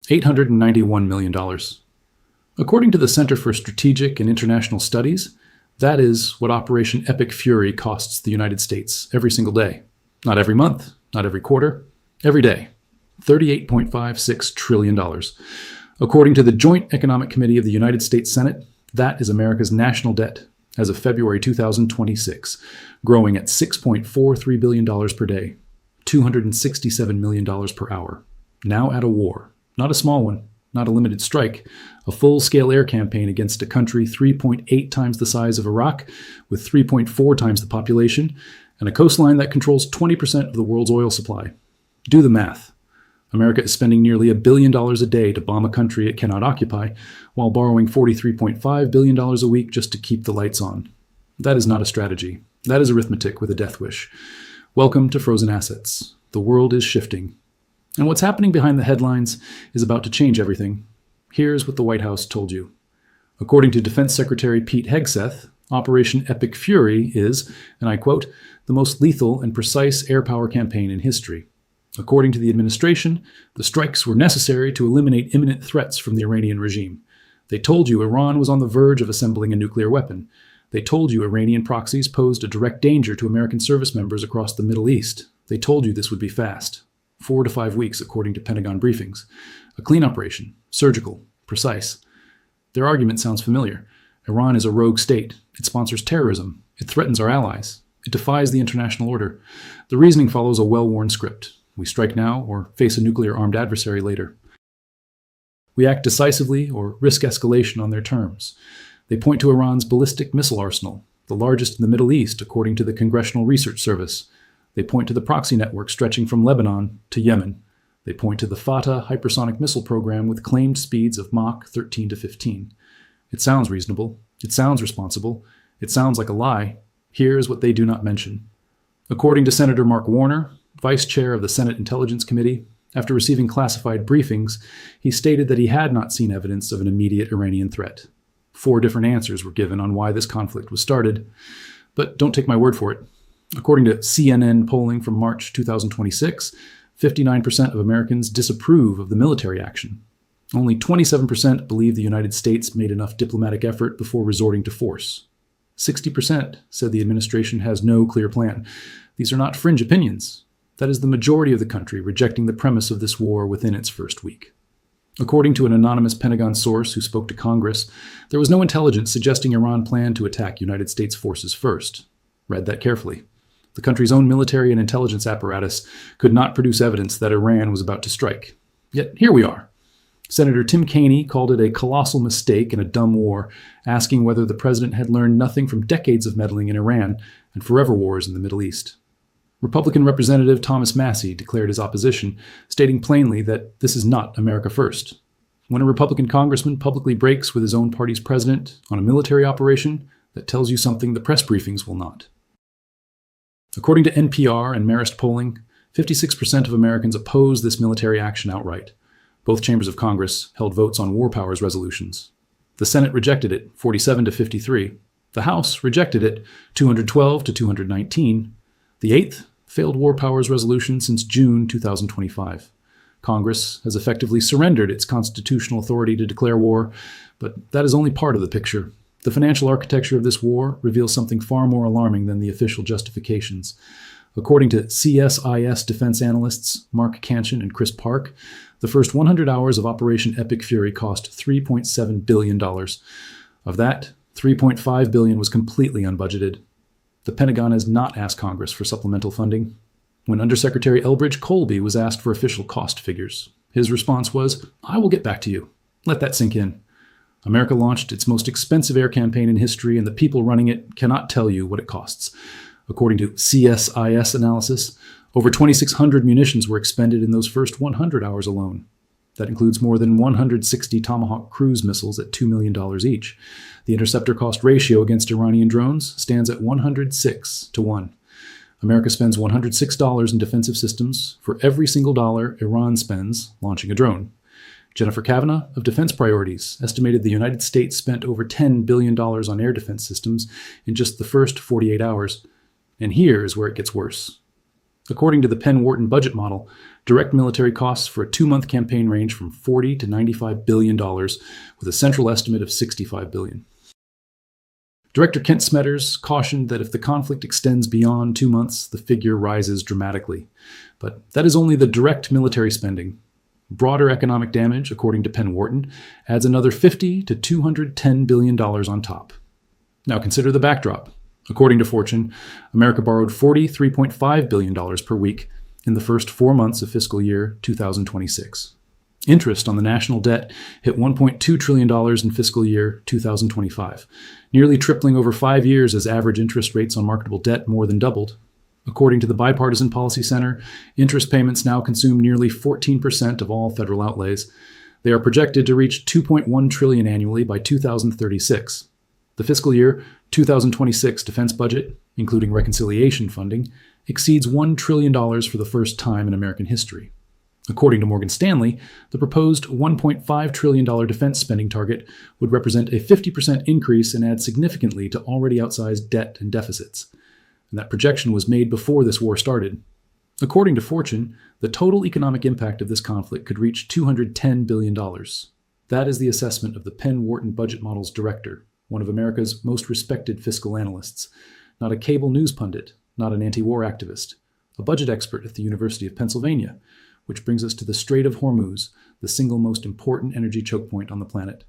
$891 million. According to the Center for Strategic and International Studies, that is what Operation Epic Fury costs the United States every single day. Not every month, not every quarter, every day. $38.56 trillion. According to the Joint Economic Committee of the United States Senate, that is America's national debt as of February 2026, growing at $6.43 billion per day, $267 million per hour. Now at a war. Not a small one, not a limited strike, a full-scale air campaign against a country 3.8 times the size of Iraq, with 3.4 times the population, and a coastline that controls 20% of the world's oil supply. Do the math. America is spending nearly $1 billion a day to bomb a country it cannot occupy, while borrowing $43.5 billion a week just to keep the lights on. That is not a strategy. That is arithmetic with a death wish. Welcome to frozen assets. The world is shifting. And what's happening behind the headlines is about to change everything. Here's what the White House told you. According to Defense Secretary Pete Hegseth, Operation Epic Fury is, and I quote, the most lethal and precise air power campaign in history. According to the administration, the strikes were necessary to eliminate imminent threats from the Iranian regime. They told you Iran was on the verge of assembling a nuclear weapon. They told you Iranian proxies posed a direct danger to American service members across the Middle East. They told you this would be fast. 4 to 5 weeks, according to Pentagon briefings. A clean operation, surgical, precise. Their argument sounds familiar. Iran is a rogue state. It sponsors terrorism. It threatens our allies. It defies the international order. The reasoning follows a well-worn script. We strike now or face a nuclear-armed adversary later. We act decisively or risk escalation on their terms. They point to Iran's ballistic missile arsenal, the largest in the Middle East, according to the Congressional Research Service. They point to the proxy network stretching from Lebanon to Yemen. They point to the Fatah hypersonic missile program with claimed speeds of Mach 13 to 15. It sounds reasonable. It sounds responsible. It sounds like a lie. Here's what they do not mention. According to Senator Mark Warner, Vice Chair of the Senate Intelligence Committee, after receiving classified briefings, he stated that he had not seen evidence of an immediate Iranian threat. 4 different answers were given on why this conflict was started. But don't take my word for it. According to CNN polling from March 2026, 59% of Americans disapprove of the military action. Only 27% believe the United States made enough diplomatic effort before resorting to force. 60% said the administration has no clear plan. These are not fringe opinions. That is the majority of the country rejecting the premise of this war within its first week. According to an anonymous Pentagon source who spoke to Congress, there was no intelligence suggesting Iran planned to attack United States forces first. Read that carefully. The country's own military and intelligence apparatus could not produce evidence that Iran was about to strike. Yet here we are. Senator Tim Kaine called it a colossal mistake and a dumb war, asking whether the president had learned nothing from decades of meddling in Iran and forever wars in the Middle East. Republican Representative Thomas Massie declared his opposition, stating plainly that this is not America first. When a Republican congressman publicly breaks with his own party's president on a military operation, that tells you something the press briefings will not. According to NPR and Marist polling, 56% of Americans oppose this military action outright. Both chambers of Congress held votes on war powers resolutions. The Senate rejected it, 47 to 53. The House rejected it, 212 to 219. The 8th failed war powers resolution since June 2025. Congress has effectively surrendered its constitutional authority to declare war, but that is only part of the picture. The financial architecture of this war reveals something far more alarming than the official justifications. According to CSIS defense analysts Mark Canchin and Chris Park, the first 100 hours of Operation Epic Fury cost $3.7 billion. Of that, $3.5 billion was completely unbudgeted. The Pentagon has not asked Congress for supplemental funding. When Undersecretary Elbridge Colby was asked for official cost figures, his response was, "I will get back to you." Let that sink in. America launched its most expensive air campaign in history, and the people running it cannot tell you what it costs. According to CSIS analysis, over 2,600 munitions were expended in those first 100 hours alone. That includes more than 160 Tomahawk cruise missiles at $2 million each. The interceptor cost ratio against Iranian drones stands at 106 to 1. America spends $106 in defensive systems for every single dollar Iran spends launching a drone. Jennifer Kavanaugh of Defense Priorities estimated the United States spent over $10 billion on air defense systems in just the first 48 hours. And here is where it gets worse. According to the Penn Wharton Budget Model, direct military costs for a 2-month campaign range from $40 to $95 billion, with a central estimate of $65 billion. Director Kent Smetters cautioned that if the conflict extends beyond 2 months, the figure rises dramatically. But that is only the direct military spending. Broader economic damage, according to Penn Wharton, adds another $50 to $210 billion on top. Now consider the backdrop. According to Fortune, America borrowed $43.5 billion per week in the first 4 months of fiscal year 2026. Interest on the national debt hit $1.2 trillion in fiscal year 2025, nearly tripling over 5 years as average interest rates on marketable debt more than doubled. According to the Bipartisan Policy Center, interest payments now consume nearly 14% of all federal outlays. They are projected to reach $2.1 trillion annually by 2036. The fiscal year 2026 defense budget, including reconciliation funding, exceeds $1 trillion for the first time in American history. According to Morgan Stanley, the proposed $1.5 trillion defense spending target would represent a 50% increase and add significantly to already outsized debt and deficits. And that projection was made before this war started. According to Fortune, the total economic impact of this conflict could reach $210 billion. That is the assessment of the Penn Wharton Budget Model's director, one of America's most respected fiscal analysts, not a cable news pundit, not an anti-war activist, a budget expert at the University of Pennsylvania, which brings us to the Strait of Hormuz, the single most important energy choke point on the planet.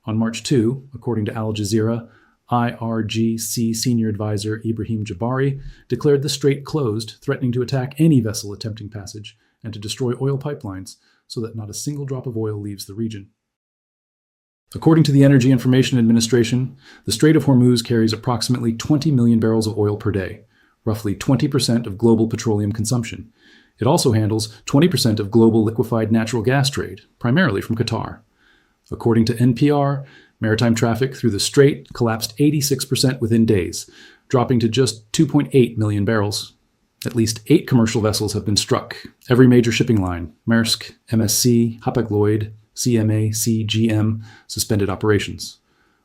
On March 2, according to Al Jazeera, IRGC senior advisor Ibrahim Jabari declared the strait closed, threatening to attack any vessel attempting passage and to destroy oil pipelines so that not a single drop of oil leaves the region. According to the Energy Information Administration, the Strait of Hormuz carries approximately 20 million barrels of oil per day, roughly 20% of global petroleum consumption. It also handles 20% of global liquefied natural gas trade, primarily from Qatar. According to NPR, maritime traffic through the strait collapsed 86% within days, dropping to just 2.8 million barrels. At least 8 commercial vessels have been struck. Every major shipping line, Maersk, MSC, Hapag-Lloyd, CMA, CGM, suspended operations.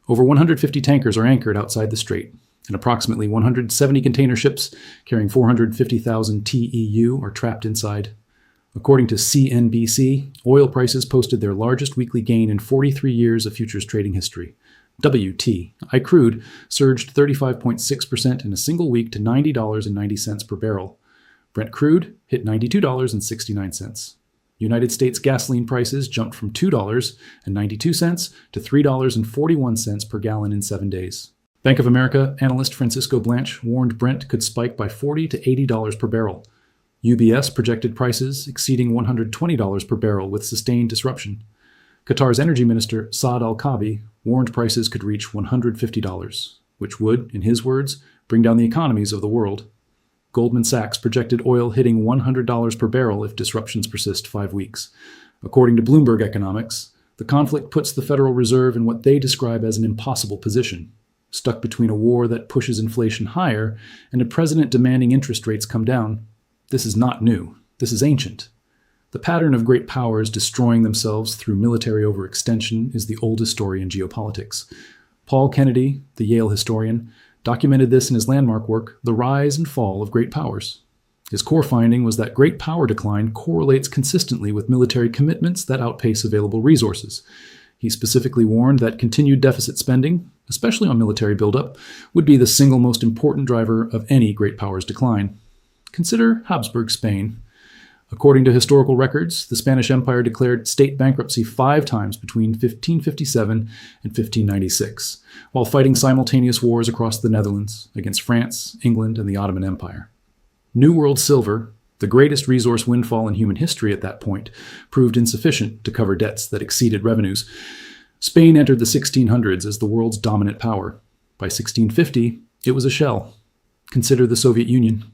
Over 150 tankers are anchored outside the strait, and approximately 170 container ships carrying 450,000 TEU are trapped inside. According to CNBC, oil prices posted their largest weekly gain in 43 years of futures trading history. WTI crude surged 35.6% in a single week to $90.90 per barrel. Brent crude hit $92.69. United States gasoline prices jumped from $2.92 to $3.41 per gallon in 7 days. Bank of America analyst Francisco Blanch warned Brent could spike by $40 to $80 per barrel. UBS projected prices exceeding $120 per barrel with sustained disruption. Qatar's energy minister Saad al-Kaabi warned prices could reach $150, which would, in his words, bring down the economies of the world. Goldman Sachs projected oil hitting $100 per barrel if disruptions persist 5 weeks. According to Bloomberg Economics, the conflict puts the Federal Reserve in what they describe as an impossible position, stuck between a war that pushes inflation higher and a president demanding interest rates come down. This is not new. This is ancient. The pattern of great powers destroying themselves through military overextension is the oldest story in geopolitics. Paul Kennedy, the Yale historian, documented this in his landmark work, The Rise and Fall of Great Powers. His core finding was that great power decline correlates consistently with military commitments that outpace available resources. He specifically warned that continued deficit spending, especially on military buildup, would be the single most important driver of any great power's decline. Consider Habsburg Spain. According to historical records, the Spanish Empire declared state bankruptcy 5 times between 1557 and 1596, while fighting simultaneous wars across the Netherlands against France, England, and the Ottoman Empire. New World silver, the greatest resource windfall in human history at that point, proved insufficient to cover debts that exceeded revenues. Spain entered the 1600s as the world's dominant power. By 1650, it was a shell. Consider the Soviet Union.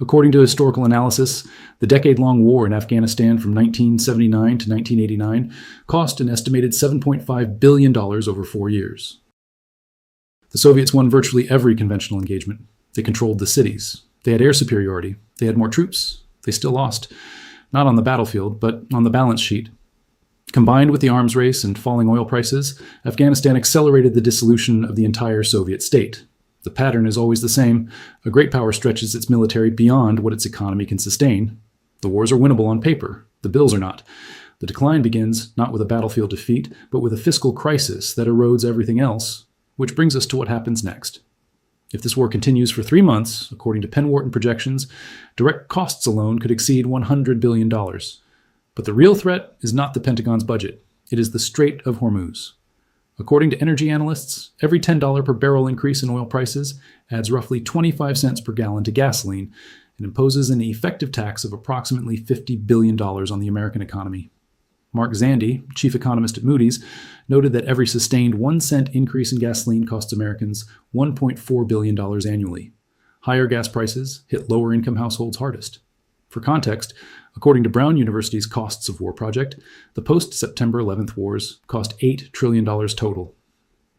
According to historical analysis, the decade-long war in Afghanistan from 1979 to 1989 cost an estimated $7.5 billion over 4 years. The Soviets won virtually every conventional engagement. They controlled the cities. They had air superiority. They had more troops. They still lost. Not on the battlefield, but on the balance sheet. Combined with the arms race and falling oil prices, Afghanistan accelerated the dissolution of the entire Soviet state. The pattern is always the same. A great power stretches its military beyond what its economy can sustain. The wars are winnable on paper. The bills are not. The decline begins not with a battlefield defeat, but with a fiscal crisis that erodes everything else, which brings us to what happens next. If this war continues for 3 months, according to Penn Wharton projections, direct costs alone could exceed $100 billion. But the real threat is not the Pentagon's budget. It is the Strait of Hormuz. According to energy analysts, every $10 per barrel increase in oil prices adds roughly 25 cents per gallon to gasoline and imposes an effective tax of approximately $50 billion on the American economy. Mark Zandi, chief economist at Moody's, noted that every sustained 1 cent increase in gasoline costs Americans $1.4 billion annually. Higher gas prices hit lower-income households hardest. For context, according to Brown University's Costs of War project, the post-September 11th wars cost $8 trillion total.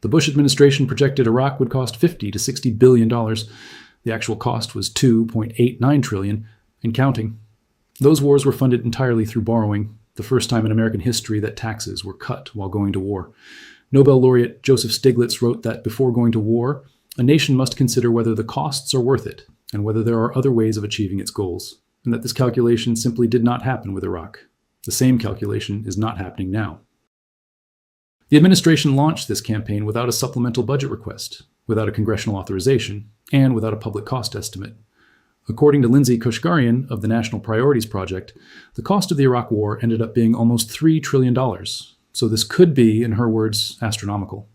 The Bush administration projected Iraq would cost $50 to $60 billion. The actual cost was $2.89 trillion and counting. Those wars were funded entirely through borrowing, the first time in American history that taxes were cut while going to war. Nobel laureate Joseph Stiglitz wrote that before going to war, a nation must consider whether the costs are worth it and whether there are other ways of achieving its goals, and that this calculation simply did not happen with Iraq. The same calculation is not happening now. The administration launched this campaign without a supplemental budget request, without a congressional authorization, and without a public cost estimate. According to Lindsay Kashgarian of the National Priorities Project, the cost of the Iraq War ended up being almost $3 trillion, so this could be, in her words, astronomical.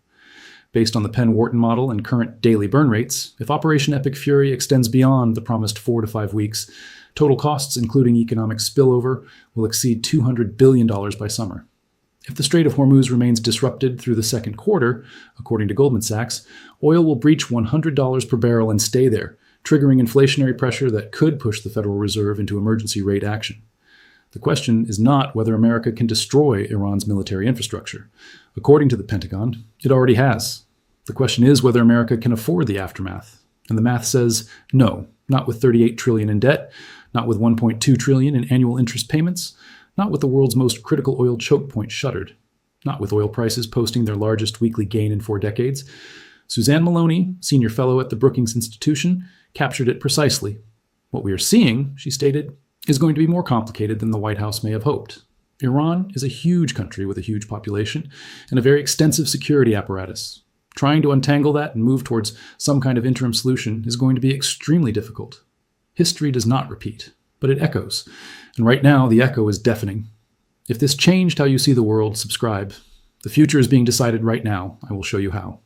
Based on the Penn Wharton model and current daily burn rates, if Operation Epic Fury extends beyond the promised 4 to 5 weeks, total costs, including economic spillover, will exceed $200 billion by summer. If the Strait of Hormuz remains disrupted through the second quarter, according to Goldman Sachs, oil will breach $100 per barrel and stay there, triggering inflationary pressure that could push the Federal Reserve into emergency rate action. The question is not whether America can destroy Iran's military infrastructure. According to the Pentagon, it already has. The question is whether America can afford the aftermath. And the math says no, not with $38 trillion in debt, not with $1.2 trillion in annual interest payments, not with the world's most critical oil choke point shuttered, not with oil prices posting their largest weekly gain in 4 decades. Suzanne Maloney, senior fellow at the Brookings Institution, captured it precisely. What we are seeing, she stated, is going to be more complicated than the White House may have hoped. Iran is a huge country with a huge population and a very extensive security apparatus. Trying to untangle that and move towards some kind of interim solution is going to be extremely difficult. History does not repeat, but it echoes. And right now, the echo is deafening. If this changed how you see the world, subscribe. The future is being decided right now. I will show you how.